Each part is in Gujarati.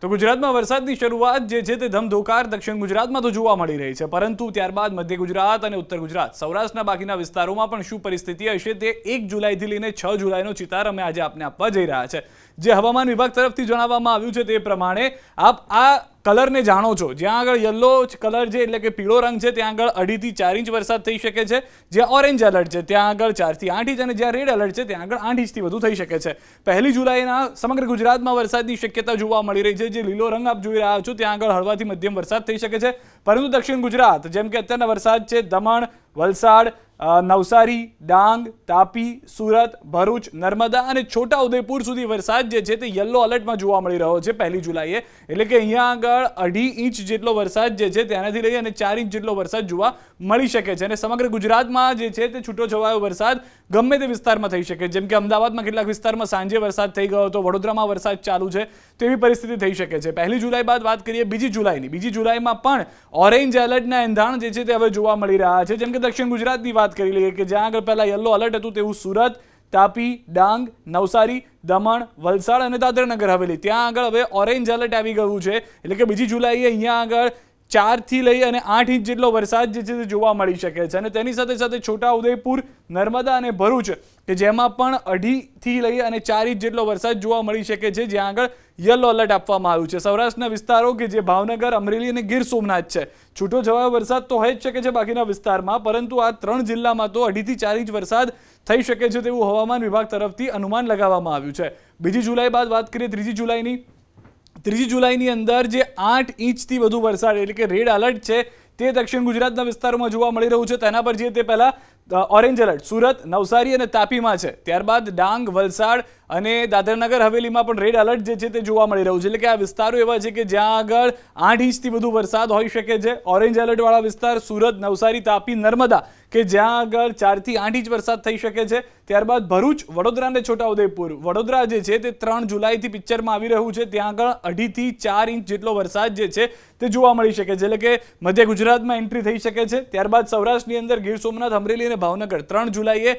તો ગુજરાતમાં વરસાદની શરૂઆત જે છે તે ધમધોકાર દક્ષિણ ગુજરાતમાં તો જોવા મળી રહી છે, પરંતુ ત્યારબાદ મધ્ય ગુજરાત અને ઉત્તર ગુજરાત, સૌરાષ્ટ્રના બાકીના વિસ્તારોમાં પણ શું પરિસ્થિતિ હશે તે 1 જુલાઈથી લઈને 6 જુલાઈનો ચિતાર અમે આજે આપને આપવા જઈ રહ્યા છે। જે હવામાન વિભાગ તરફથી જણાવવામાં આવ્યું છે તે પ્રમાણે આપ આ કલરને જાણો છો, જ્યાં આગળ યલો કલર છે એટલે કે પીળો રંગ છે ત્યાં આગળ 2.5 થી 4 ઇંચ વરસાદ થઈ શકે છે, જ્યાં ઓરેન્જ એલર્ટ છે ત્યાં આગળ 4 થી 8 ઇંચ અને જ્યાં રેડ એલર્ટ છે ત્યાં આગળ 8 ઇંચથી વધુ થઈ શકે છે। 1 જુલાઈના સમગ્ર ગુજરાતમાં વરસાદની શક્યતા જોવા મળી રહી છે। જે લીલો રંગ આપ જોઈ રહ્યા છો ત્યાં આગળ હળવાથી મધ્યમ વરસાદ થઈ શકે છે, પરંતુ દક્ષિણ ગુજરાત જેમ કે અત્યારના વરસાદ છે દમણ, વલસાડ, નવસારી, ડાંગ, તાપી, સુરત, ભરૂચ, નર્મદા અને છોટાઉદેપુર સુધી વરસાદ જે છે તે યલો એલર્ટમાં જોવા મળી રહ્યો છે 1 જુલાઈએ, એટલે કે અહીંયા આગળ 2.5 ઇંચ જેટલો વરસાદ જે છે તેનાથી લઈ અને 4 ઇંચ જેટલો વરસાદ જોવા મળી શકે છે। અને સમગ્ર ગુજરાતમાં જે છે તે છૂટો છવાયો વરસાદ ગમે તે વિસ્તારમાં થઈ શકે, જેમ કે અમદાવાદમાં કેટલાક વિસ્તારમાં સાંજે વરસાદ થઈ ગયો હતો, વડોદરામાં વરસાદ ચાલુ છે તેવી પરિસ્થિતિ થઈ શકે છે। 1 જુલાઈ બાદ વાત કરીએ 2 જુલાઈની, 2 જુલાઈમાં પણ ઓરેન્જ એલર્ટના એંધાણ જે છે તે હવે જોવા મળી રહ્યા છે। જેમ કે દક્ષિણ ગુજરાતની વાત કરી લઈએ કે જ્યાં આગળ પહેલા યલો એલર્ટ હતું તેવું સુરત, તાપી, ડાંગ, નવસારી, દમણ, વલસાડ અને દાદરાનગર હવેલી, ત્યાં આગળ હવે ઓરેન્જ એલર્ટ આવી ગયું છે, એટલે કે 2 જુલાઈએ અહીંયા આગળ 4 થી લઈ અને 8 ઇંચ જેટલો વરસાદ જે છે તે જોવા મળી શકે છે। અને તેની સાથે સાથે છોટાઉદેપુર, નર્મદા અને ભરૂચ કે જેમાં પણ 2.5 થી લઈ અને 4 ઇંચ જેટલો વરસાદ જોવા મળી શકે છે, જ્યાં આગળ યલો એલર્ટ આપવામાં આવ્યું છે। સૌરાષ્ટ્રના વિસ્તારો કે જે ભાવનગર, અમરેલી અને ગીર સોમનાથ છે, છૂટો છવાયો વરસાદ તો હોઈ જ શકે છે બાકીના વિસ્તારમાં, પરંતુ આ 3 જિલ્લામાં તો 2.5 થી 4 ઇંચ વરસાદ થઈ શકે છે તેવું હવામાન વિભાગ તરફથી અનુમાન લગાવવામાં આવ્યું છે। 2 જુલાઈ બાદ વાત કરીએ 3 જુલાઈની, 3 જુલાઈની અંદર જે 8 ઇંચથી વધુ વરસાદ એટલે કે રેડ એલર્ટ છે તે દક્ષિણ ગુજરાતના વિસ્તારોમાં જોવા મળી રહ્યું છે। તેના પર જે તે પહેલા ઓરેન્જ એલર્ટ સુરત, નવસારી અને તાપીમાં છે, ત્યારબાદ ડાંગ, વલસાડ અને દાદરાનગર હવેલીમાં પણ રેડ એલર્ટ જે છે તે જોવા મળી રહ્યું છે, એટલે કે આ વિસ્તારો એવા છે કે જ્યાં આગળ 8 ઇંચથી વધુ વરસાદ હોઈ શકે છે। ઓરેન્જ એલર્ટ વાળા વિસ્તાર સુરત, નવસારી, તાપી, નર્મદા કે જ્યાં આગળ 4 થી 8 ઇંચ વરસાદ થઈ શકે છે, ત્યારબાદ ભરૂચ, વડોદરા અને છોટાઉદેપુર, વડોદરા જે છે તે 3 જુલાઈથી પિક્ચરમાં આવી રહ્યું છે, ત્યાં આગળ 2.5 થી 4 ઇંચ જેટલો વરસાદ જે છે તે જોવા મળી શકે છે, એટલે કે મધ્ય ગુજરાતમાં એન્ટ્રી થઈ શકે છે। ત્યારબાદ સૌરાષ્ટ્રની અંદર ગીર સોમનાથ, અમરેલી અને ભાવનગર 3 જુલાઈએ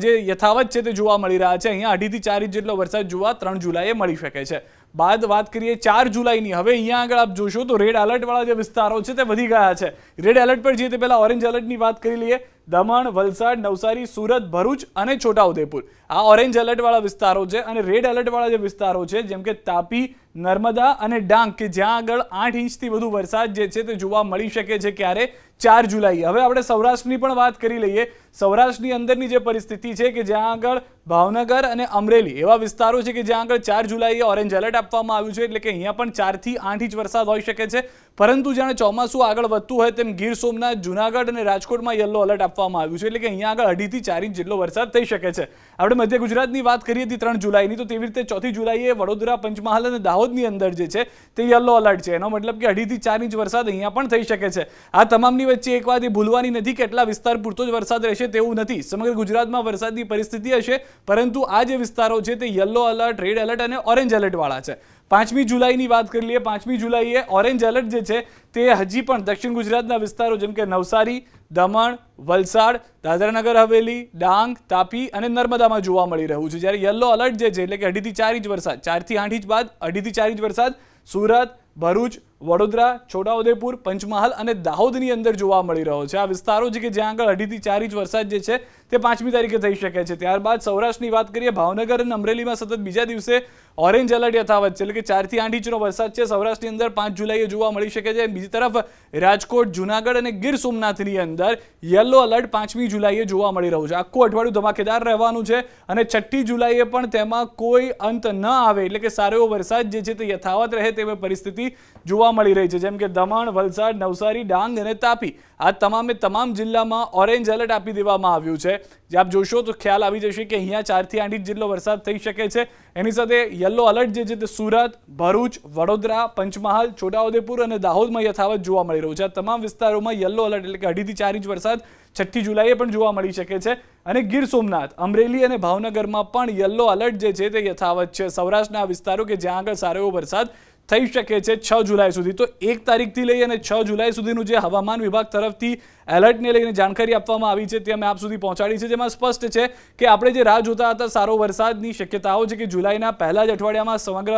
જે યથાવત છે તે જોવા મળી રહ્યા છે, અહીંયા 2.5 થી 4 ઇંચ જેટલો વરસાદ જોવા 3 જુલાઈએ મળી શકે છે। બાદ વાત કરીએ 4 જુલાઈની, હવે અહીંયા આગળ આપ જોશો તો રેડ એલર્ટ વાળા જે વિસ્તારો છે તે વધી ગયા છે। રેડ એલર્ટ પર જે તે પહેલા ઓરેન્જ એલર્ટની વાત કરી લઈએ, દમણ, વલસાડ, નવસારી, સુરત, ભરૂચ અને છોટાઉદેપુર આ ઓરેન્જ એલર્ટ વાળા વિસ્તારો છે, અને રેડ એલર્ટ વાળા જે વિસ્તારો છે જેમ કે તાપી, નર્મદા અને ડાંગ કે જ્યાં આગળ 8 ઇંચથી વધુ વરસાદ જે છે તે જોવા મળી શકે છે ક્યારે 4 જુલાઈ। હવે આપણે સૌરાષ્ટ્રની પણ વાત કરી લઈએ। સૌરાષ્ટ્રની અંદરની જે પરિસ્થિતિ છે કે જ્યાં આગળ ભાવનગર અને અમરેલી એવા વિસ્તારો છે કે જ્યાં આગળ 4 જુલાઈએ ઓરેન્જ એલર્ટ આપવામાં આવ્યું છે, એટલે કે અહીંયા પણ 4 થી 8 ઇંચ વરસાદ હોઈ શકે છે, પરંતુ જાણે ચોમાસું આગળ વધતું હોય તેમ ગીર સોમનાથ, જુનાગઢ અને રાજકોટમાં યલો એલર્ટ આપવામાં આવ્યું છે, એટલે કે અહીંયા આગળ 2.5 થી 4 ઇંચ જેટલો વરસાદ થઈ શકે છે। આપણે મધ્ય ગુજરાતની વાત કરીએ હતી 3 જુલાઈની, તો તેવી રીતે 4 જુલાઈએ વડોદરા, પંચમહાલ અને દાહોદની અંદર જે છે તે યલો એલર્ટ છે, એનો મતલબ કે 2.5 થી 4 ઇંચ વરસાદ અહીંયા પણ થઈ શકે છે। આ તમામની વચ્ચે એક વાત એ ભૂલવાની નથી કે એટલા વિસ્તાર પૂરતો જ વરસાદ રહેશે તેવું નથી, સમગ્ર ગુજરાતમાં વરસાદની પરિસ્થિતિ હશે, પરંતુ આ જે વિસ્તારો છે તે યલો એલર્ટ, રેડ એલર્ટ અને ઓરેન્જ એલર્ટ વાળા છે। 5 જુલાઈની વાત કરી લઈએ, 5 જુલાઈએ ઓરેન્જ એલર્ટ જે છે તે હજી પણ દક્ષિણ ગુજરાતના વિસ્તારો જેમ કે નવસારી, દમણ, વલસાડ, દાદરાનગર હવેલી, ડાંગ, તાપી અને નર્મદામાં જોવા મળી રહ્યું છે, જ્યારે યલો એલર્ટ જે છે એટલે કે 2.5 થી 4 ઇંચ વરસાદ, 4 થી 8 ઇંચ બાદ 2.5 થી 4 ઇંચ વરસાદ સુરત, ભરૂચ, વડોદરા, છોટાઉદેપુર, પંચમહાલ અને દાહોદની અંદર જોવા મળી રહ્યો છે। આ વિસ્તારો છે કે જ્યાં આગળ 2.5 થી 4 ઇંચ વરસાદ જે છે તે 5મી તારીખે થઈ શકે છે। ત્યારબાદ સૌરાષ્ટ્રની વાત કરીએ, ભાવનગર અને અમરેલીમાં સતત બીજા દિવસે ઓરેન્જ એલર્ટ યથાવત છે, એટલે કે 4 થી 8 ઇંચનો વરસાદ છે સૌરાષ્ટ્રની અંદર 5 જુલાઈએ જોવા મળી શકે છે। બીજી તરફ રાજકોટ, જુનાગઢ અને ગીર સોમનાથની અંદર યલો એલર્ટ 5મી જુલાઈએ જોવા મળી રહ્યું છે। આખું અઠવાડિયું ધમાકેદાર રહેવાનું છે અને 6 જુલાઈએ પણ તેમાં કોઈ અંત ન આવે, એટલે કે સારો એવો વરસાદ જે છે તે યથાવત રહે તેવી પરિસ્થિતિ જોવા મળી રહી છે, જેમ કે દમણ, વલસાડ, નવસારી, ડાંગ અને તાપી આ તમામે તમામ જિલ્લામાં ઓરેન્જ એલર્ટ આપી દેવામાં આવ્યું છે। જે આપ જોશો તો ખ્યાલ આવી જશે કે અહીંયા 4 થી 8 ઇંચ જેટલો વરસાદ થઈ શકે છે। એની સાથે યલો એલર્ટ જે છે તે સુરત, ભરૂચ, વડોદરા, પંચમહાલ, છોટાઉદેપુર અને દાહોદમાં યથાવત જોવા મળી રહ્યું છે। આ તમામ વિસ્તારોમાં યલો એલર્ટ એટલે કે 2.5 થી 4 ઇંચ વરસાદ 6 જુલાઈએ પણ જોવા મળી શકે છે, અને ગીર સોમનાથ, અમરેલી અને ભાવનગરમાં પણ યલો એલર્ટ જે છે તે યથાવત છે। સૌરાષ્ટ્રના વિસ્તારો કે જ્યાં આગળ સારો એવો વરસાદ થઈ શકે છે 6 જુલાઈ સુધી. તો 1 તારીખથી લઈ અને 6 જુલાઈ સુધીનું જે હવામાન વિભાગ તરફથી એલર્ટને લઈને જાણકારી આપવામાં આવી છે તે અમે આપ સુધી પહોંચાડી છે, જેમાં સ્પષ્ટ છે કે આપણે જે રાહ જોતા હતા સારો વરસાદની શક્યતાઓ છે કે જુલાઈના પહેલા જ અઠવાડિયામાં સમગ્ર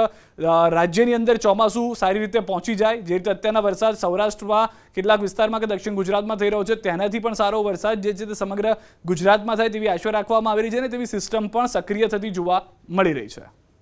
રાજ્યની અંદર ચોમાસું સારી રીતે પહોંચી જાય. જે રીતે અત્યારના વરસાદ સૌરાષ્ટ્રમાં કેટલાક વિસ્તારમાં કે દક્ષિણ ગુજરાતમાં થઈ રહ્યો છે તેનાથી પણ સારો વરસાદ જે છે તે સમગ્ર ગુજરાતમાં થાય તેવી આશા રાખવામાં આવી રહી છે અને તેવી સિસ્ટમ પણ સક્રિય થતી જોવા મળી રહી છે.